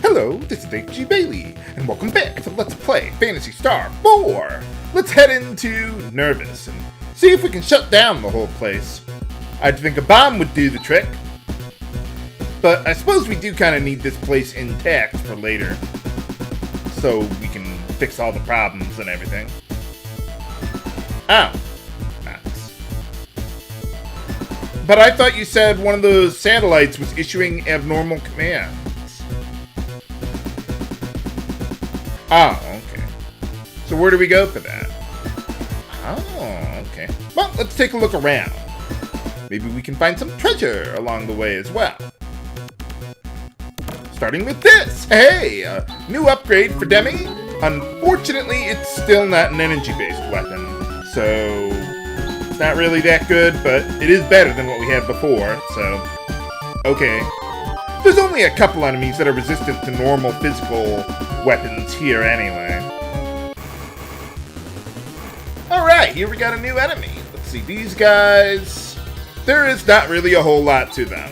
Hello, this is H.G. Bailey, and welcome back to Let's Play Phantasy Star 4! Let's head into Nurvus and see if we can shut down the whole place. I'd think a bomb would do the trick, but I suppose we do kind of need this place intact for later, so we can fix all the problems and everything. Oh. Nice. But I thought you said one of those satellites was issuing abnormal commands. Oh, okay. So where do we go for that? Oh, okay. Well, let's take a look around. Maybe we can find some treasure along the way as well. Starting with this! Hey! A new upgrade for Demi. Unfortunately, it's still not an energy-based weapon, so it's not really that good, but it is better than what we had before, so okay. There's only a couple enemies that are resistant to normal physical weapons here anyway. Alright, here we got a new enemy. Let's see, these guys, there is not really a whole lot to them.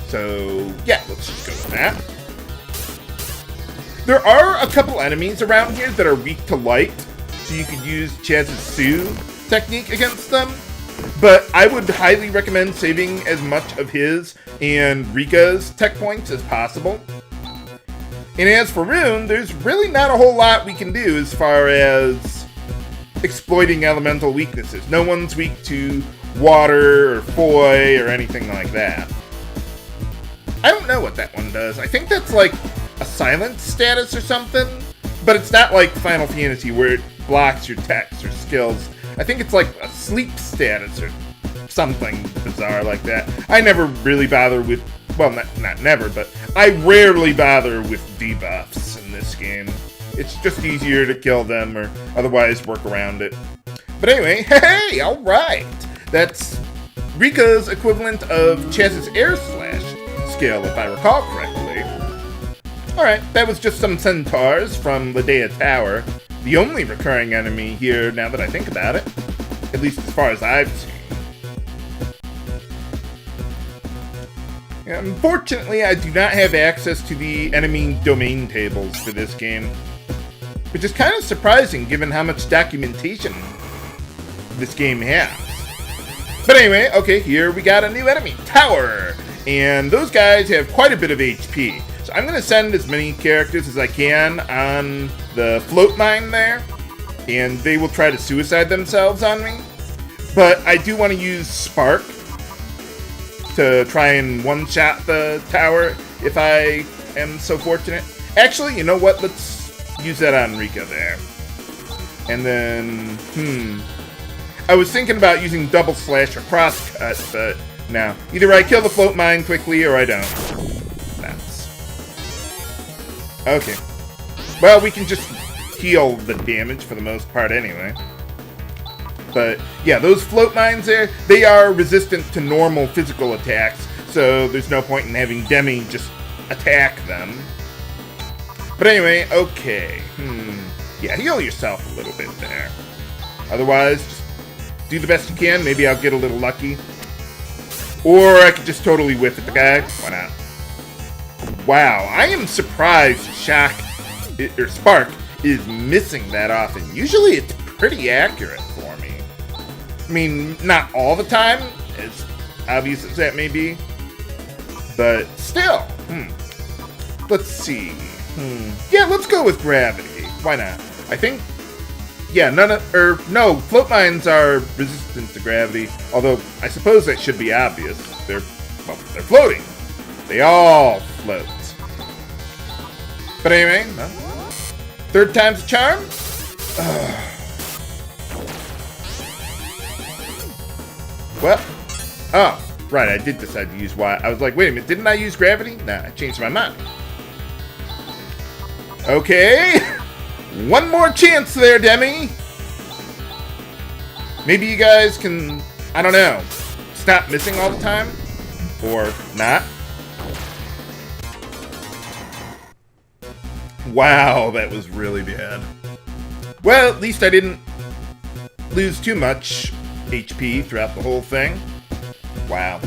So, yeah, let's just go with that. There are a couple enemies around here that are weak to light, so you could use Chaz's Sue technique against them. But I would highly recommend saving as much of his and Rika's tech points as possible. And as for Rune, there's really not a whole lot we can do as far as exploiting elemental weaknesses. No one's weak to water or foy or anything like that. I don't know what that one does. I think that's like a silence status or something, but it's not like Final Fantasy where it blocks your techs or skills. I think it's like a sleep status or something bizarre like that. I never really bother with, well, not never, but I rarely bother with debuffs in this game. It's just easier to kill them or otherwise work around it. But anyway, hey, alright! That's Rika's equivalent of Chaz's Air Slash skill, if I recall correctly. Alright, that was just some centaurs from Ladea Tower. The only recurring enemy here, now that I think about it. At least as far as I've seen. Unfortunately, I do not have access to the enemy domain tables for this game. Which is kind of surprising given how much documentation this game has. But anyway, okay, here we got a new enemy, Tower. And those guys have quite a bit of HP. So I'm going to send as many characters as I can on the float mine there, and they will try to suicide themselves on me. But I do want to use Spark to try and one-shot the tower if I am so fortunate. Actually, you know what? Let's use that on Rika there. And then, I was thinking about using double slash or crosscut, but no. Either I kill the float mine quickly or I don't. Okay. Well, we can just heal the damage for the most part anyway. But, yeah, those float mines there, they are resistant to normal physical attacks, so there's no point in having Demi just attack them. But anyway, okay. Yeah, heal yourself a little bit there. Otherwise, just do the best you can. Maybe I'll get a little lucky. Or I could just totally whiff at the guy. Why not? Wow, I am surprised Spark is missing that often. Usually it's pretty accurate for me. I mean, not all the time, as obvious as that may be. But still, let's see. Yeah, let's go with gravity. Why not? I think, yeah, no, float mines are resistant to gravity. Although, I suppose that should be obvious. They're floating. They all float. But anyway, no. Third time's a charm? Well, oh, right, I did decide to use Y. I was like, wait a minute, didn't I use gravity? Nah, I changed my mind. Okay, one more chance there, Demi. Maybe you guys can, I don't know, stop missing all the time? Or not? Wow, that was really bad. Well, at least I didn't lose too much HP throughout the whole thing. Wow.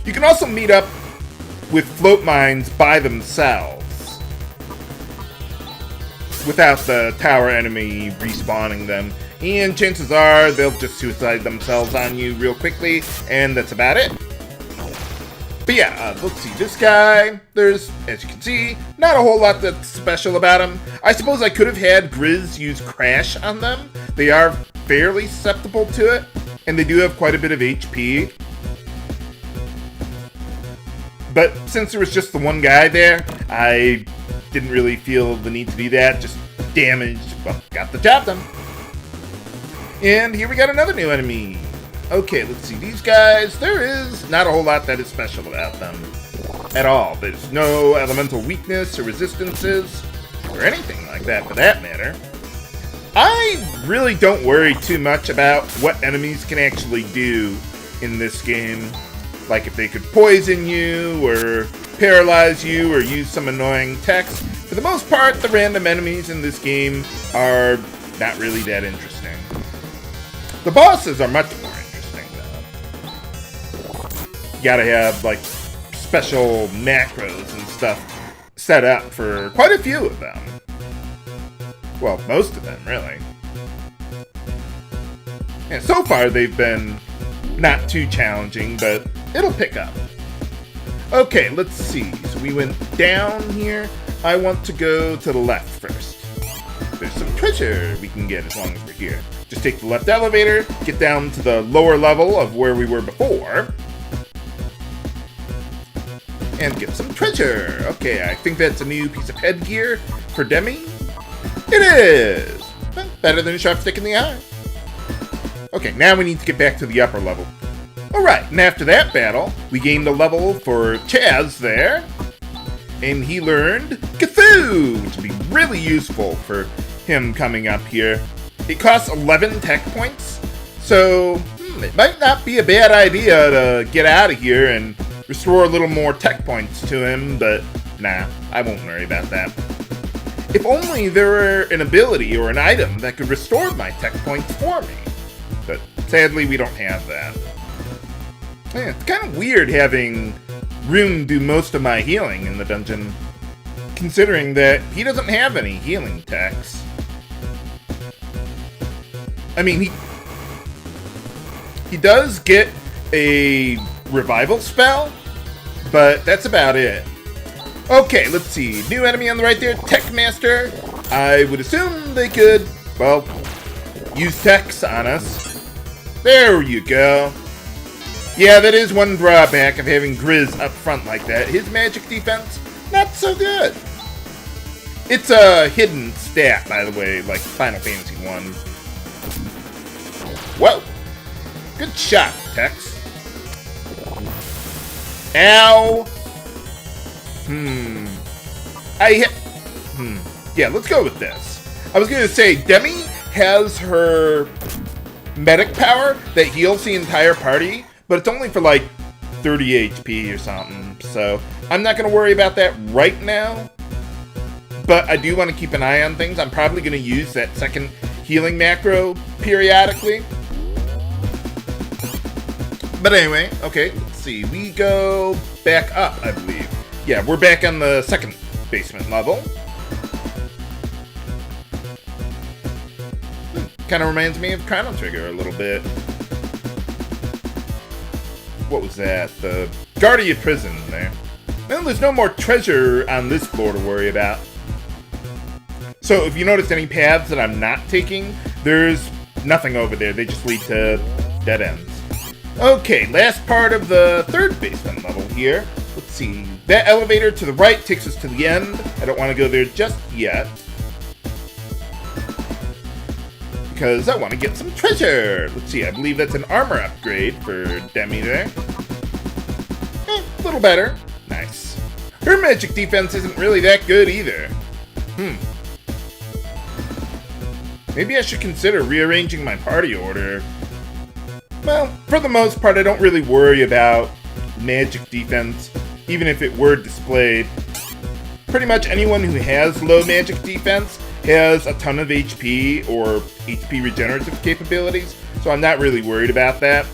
You can also meet up with float mines by themselves. without the tower enemy respawning them. And chances are they'll just suicide themselves on you real quickly, and that's about it. But yeah, let's see, this guy, there's, as you can see, not a whole lot that's special about him. I suppose I could have had Grizz use Crash on them. They are fairly susceptible to it, and they do have quite a bit of HP. But since there was just the one guy there, I didn't really feel the need to do that. Just damaged, but got the job done. And here we got another new enemy. Okay, let's see, these guys, there is not a whole lot that is special about them at all. There's no elemental weakness or resistances, or anything like that for that matter. I really don't worry too much about what enemies can actually do in this game. Like if they could poison you, or paralyze you, or use some annoying text. For the most part, the random enemies in this game are not really that interesting. The bosses are much more interesting, though. You gotta have, like, special macros and stuff set up for quite a few of them. Well, most of them, really. And so far, they've been not too challenging, but it'll pick up. Okay, let's see. So we went down here. I want to go to the left first. There's some treasure we can get as long as we're here. Just take the left elevator, get down to the lower level of where we were before, and get some treasure. Okay, I think that's a new piece of headgear for Demi. It is! Well, better than a sharp stick in the eye. Okay, now we need to get back to the upper level. Alright, and after that battle, we gained a level for Chaz there, and he learned Cthulhu, which would be really useful for him coming up here. It costs 11 tech points, so it might not be a bad idea to get out of here and restore a little more tech points to him, but nah, I won't worry about that. If only there were an ability or an item that could restore my tech points for me, but sadly we don't have that. Yeah, it's kind of weird having Rune do most of my healing in the dungeon, considering that he doesn't have any healing techs. I mean, he does get a revival spell, but that's about it. Okay, let's see. New enemy on the right there, Tech Master. I would assume they could, well, use techs on us. There you go. Yeah, that is one drawback of having Grizz up front like that. His magic defense, not so good. It's a hidden stat, by the way, like Final Fantasy 1. Whoa! Good shot, Tex. Ow! Yeah, let's go with this. I was gonna say, Demi has her medic power that heals the entire party, but it's only for like 30 HP or something, so I'm not gonna worry about that right now. But I do want to keep an eye on things. I'm probably gonna use that second healing macro periodically. But anyway, okay, let's see. We go back up, I believe. Yeah, we're back on the second basement level. Kind of reminds me of Chrono Trigger a little bit. What was that? The Guardia Prison there. Well, there's no more treasure on this floor to worry about. So if you notice any paths that I'm not taking, there's nothing over there. They just lead to dead ends. Okay, last part of the third basement level here. Let's see. That elevator to the right takes us to the end. I don't want to go there just yet, because I want to get some treasure. Let's see, I believe that's an armor upgrade for Demi there. A little better. Nice. Her magic defense isn't really that good either. Maybe I should consider rearranging my party order. Well, for the most part, I don't really worry about magic defense, even if it were displayed. Pretty much anyone who has low magic defense has a ton of HP or HP regenerative capabilities, so I'm not really worried about that.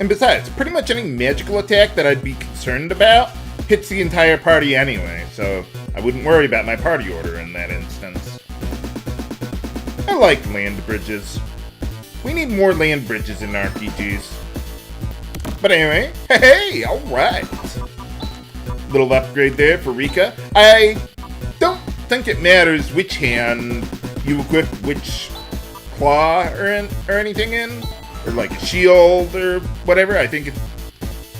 And besides, pretty much any magical attack that I'd be concerned about hits the entire party anyway, so I wouldn't worry about my party order in that instance. I like land bridges. We need more land bridges in RPGs. But anyway, hey, alright. Little upgrade there for Rika. I don't think it matters which hand you equip which claw or anything in, or like a shield or whatever. I think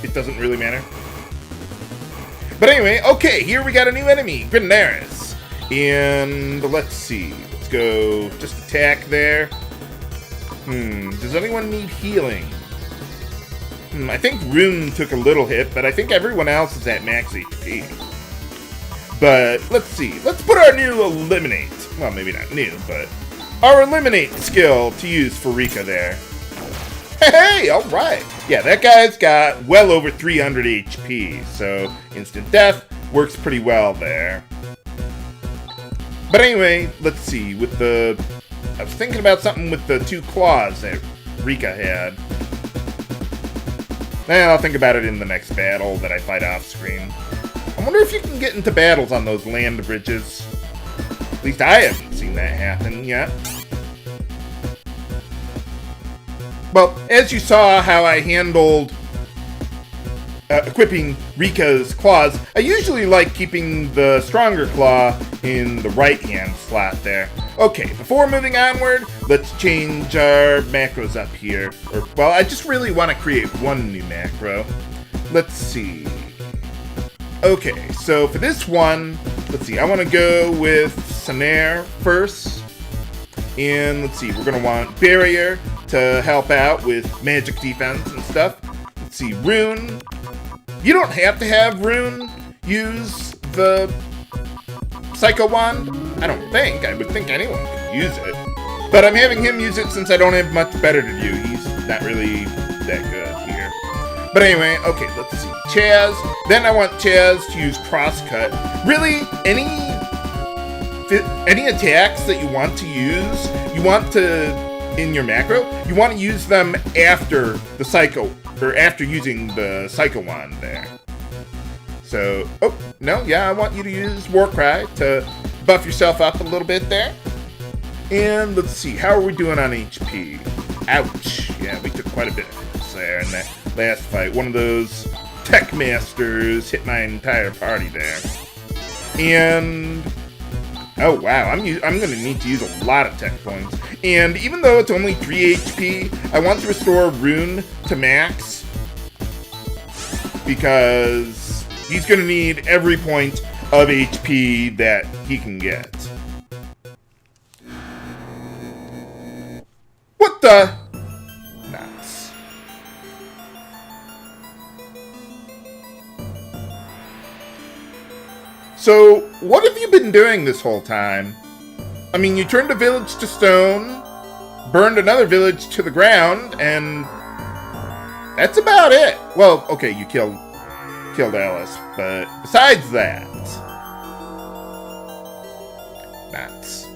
it doesn't really matter. But anyway, okay, here we got a new enemy, Granaris. And let's see, let's go just attack there. Does anyone need healing? I think Rune took a little hit, but I think everyone else is at max HP. But let's see, let's put our new Eliminate, well maybe not new, but our Eliminate skill to use for Rika there. Hey, alright. Yeah, that guy's got well over 300 HP, so instant death works pretty well there. But anyway, let's see, with the... I was thinking about something with the 2 claws that Rika had. I'll think about it in the next battle that I fight off screen. I wonder if you can get into battles on those land bridges. At least I haven't seen that happen yet. Well, as you saw how I handled equipping Rika's claws, I usually like keeping the stronger claw in the right-hand slot there. Okay, before moving onward, let's change our macros up here. Well, I just really want to create one new macro. Let's see. Okay, so for this one, let's see, I want to go with Snare first. And let's see, we're going to want Barrier to help out with magic defense and stuff. Let's see, Rune. You don't have to have Rune use the Psycho Wand. I don't think. I would think anyone could use it. But I'm having him use it since I don't have much better to do. He's not really that good here. But anyway, okay, let's see. Chaz. Then I want Chaz to use Crosscut. Really, any attacks that you want to use, you want to... in your macro, you want to use them after the Psycho, or after using the Psycho Wand there. So, oh, no, yeah, I want you to use Warcry to buff yourself up a little bit there. And let's see, how are we doing on HP? Ouch. Yeah, we took quite a bit of hits there in that last fight. One of those Tech Masters hit my entire party there. And... oh wow, I'm going to need to use a lot of tech points. And even though it's only 3 HP, I want to restore Rune to max. Because he's going to need every point of HP that he can get. What the? Nuts. So, what have you been doing this whole time? I mean, you turned a village to stone, burned another village to the ground, and that's about it. Well, okay, you killed Alice, but besides that, nuts.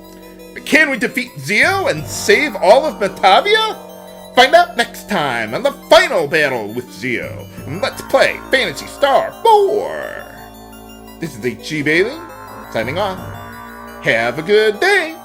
But can we defeat Zio and save all of Motavia? Find out next time on the final battle with Zio. And let's play Phantasy Star 4. This is H.G. Bailey, signing off. Have a good day.